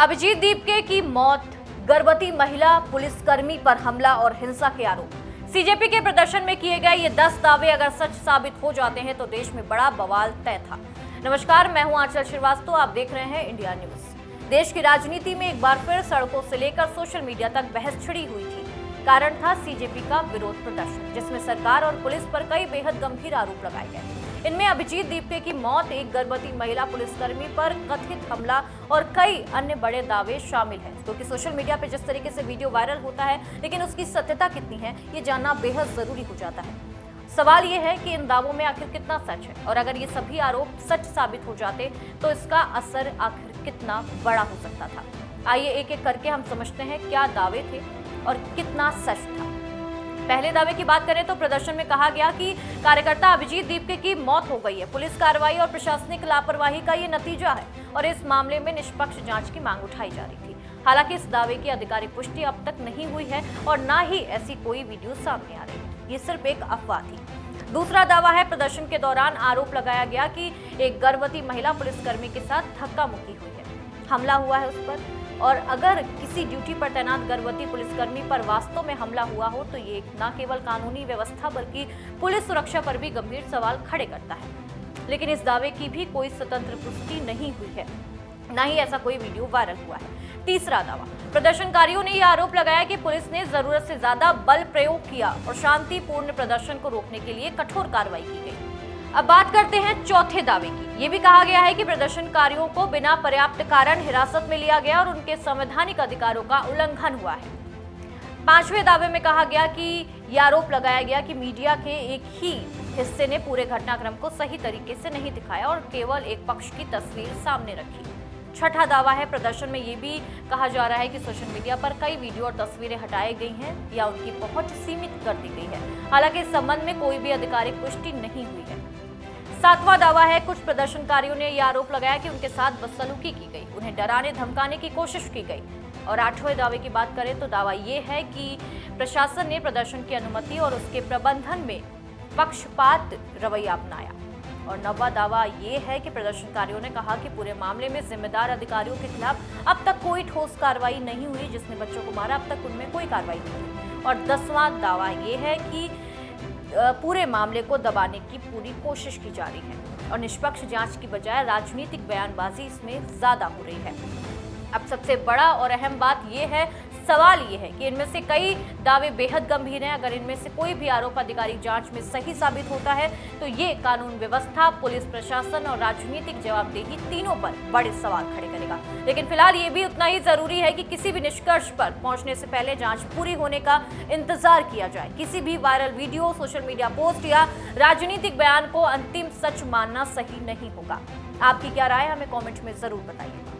अभिजीत दीपके की मौत, गर्भवती महिला पुलिसकर्मी पर हमला और हिंसा के आरोप। सीजेपी के प्रदर्शन में किए गए ये 10 दावे अगर सच साबित हो जाते हैं तो देश में बड़ा बवाल तय था। नमस्कार, मैं हूं आंचल श्रीवास्तव, आप देख रहे हैं इंडिया न्यूज। देश की राजनीति में एक बार फिर सड़कों से लेकर सोशल मीडिया तक बहस छिड़ी हुई थी। कारण था सीजेपी का विरोध प्रदर्शन, जिसमें सरकार और पुलिस पर कई बेहद गंभीर आरोप लगाए गए। इनमें अभिजीत दीपके की मौत, एक गर्भवती महिला पुलिसकर्मी पर कथित हमला और कई अन्य बड़े दावे शामिल हैं। क्योंकि सोशल मीडिया पर जिस तरीके से वीडियो वायरल होता है, लेकिन उसकी सत्यता कितनी है ये जानना बेहद जरूरी हो जाता है। सवाल ये है कि इन दावों में आखिर कितना सच है, और अगर ये सभी आरोप सच साबित हो जाते तो इसका असर आखिर कितना बड़ा हो सकता था। आइए एक एक करके हम समझते हैं क्या दावे थे और कितना सच था। पहले दावे की बात करें तो प्रदर्शन में कहा गया कि कार्यकर्ता अभिजीत दीपके की मौत हो गई है। पुलिस कार्रवाई और प्रशासनिक लापरवाही का ये नतीजा है और इस मामले में निष्पक्ष जांच की मांग उठाई जा रही थी। हालांकि इस दावे की आधिकारिक पुष्टि अब तक नहीं हुई है और न ही ऐसी कोई वीडियो सामने आ रही है। ये सिर्फ एक अफवाह थी। दूसरा दावा है, प्रदर्शन के दौरान आरोप लगाया गया कि एक गर्भवती महिला पुलिसकर्मी के साथ धक्का मुक्की हुई है, हमला हुआ है उस पर। और अगर किसी ड्यूटी पर तैनात गर्भवती पुलिसकर्मी पर वास्तव में हमला हुआ हो तो ये न केवल कानूनी व्यवस्था बल्कि पुलिस सुरक्षा पर भी गंभीर सवाल खड़े करता है। लेकिन इस दावे की भी कोई स्वतंत्र पुष्टि नहीं हुई है, न ही ऐसा कोई वीडियो वायरल हुआ है। तीसरा दावा, प्रदर्शनकारियों ने यह आरोप लगाया कि पुलिस ने जरूरत से ज्यादा बल प्रयोग किया और शांतिपूर्ण प्रदर्शन को रोकने के लिए कठोर कार्रवाई की गई। अब बात करते हैं चौथे दावे की। ये भी कहा गया है कि प्रदर्शनकारियों को बिना पर्याप्त कारण हिरासत में लिया गया और उनके संवैधानिक अधिकारों का उल्लंघन हुआ है। पांचवें दावे में कहा गया कि यह आरोप लगाया गया कि मीडिया के एक ही हिस्से ने पूरे घटनाक्रम को सही तरीके से नहीं दिखाया और केवल एक पक्ष की तस्वीर सामने रखी। छठा दावा है, प्रदर्शन में ये भी कहा जा रहा है कि सोशल मीडिया पर कई वीडियो और तस्वीरें हटाई गई हैं या उनकी पहुंच सीमित कर दी गई है। हालांकि इस संबंध में कोई भी आधिकारिक पुष्टि नहीं हुई है। सातवां दावा है, कुछ प्रदर्शनकारियों ने यह आरोप लगाया कि उनके साथ बदसलूकी की गई, उन्हें डराने धमकाने की कोशिश की गई। और आठवें दावे की बात करें तो दावा यह है कि प्रशासन ने प्रदर्शन की अनुमति और उसके प्रबंधन में पक्षपात रवैया अपनाया। और नौवां दावा यह है कि प्रदर्शनकारियों ने कहा कि पूरे मामले में जिम्मेदार अधिकारियों के खिलाफ अब तक कोई ठोस कार्रवाई नहीं हुई। जिसने बच्चों को मारा, अब तक उनमें कोई कार्रवाई नहीं हुई। और 10वां दावा यह है कि पूरे मामले को दबाने की पूरी कोशिश की जा रही है और निष्पक्ष जांच की बजाय राजनीतिक बयानबाजी इसमें ज्यादा हो रही है। अब सबसे बड़ा और अहम बात यह है, सवाल ये है कि इनमें से कई दावे बेहद गंभीर हैं। अगर इनमें से कोई भी आरोप आधिकारिक जांच में सही साबित होता है तो ये कानून व्यवस्था, पुलिस प्रशासन और राजनीतिक जवाबदेही तीनों पर बड़े सवाल खड़े करेगा। लेकिन फिलहाल ये भी उतना ही जरूरी है कि किसी भी निष्कर्ष पर पहुंचने से पहले जांच पूरी होने का इंतजार किया जाए। किसी भी viral video, social media post या राजनीतिक बयान को अंतिम सच मानना सही नहीं होगा। आपकी क्या राय है, हमें कॉमेंट में जरूर बताइए।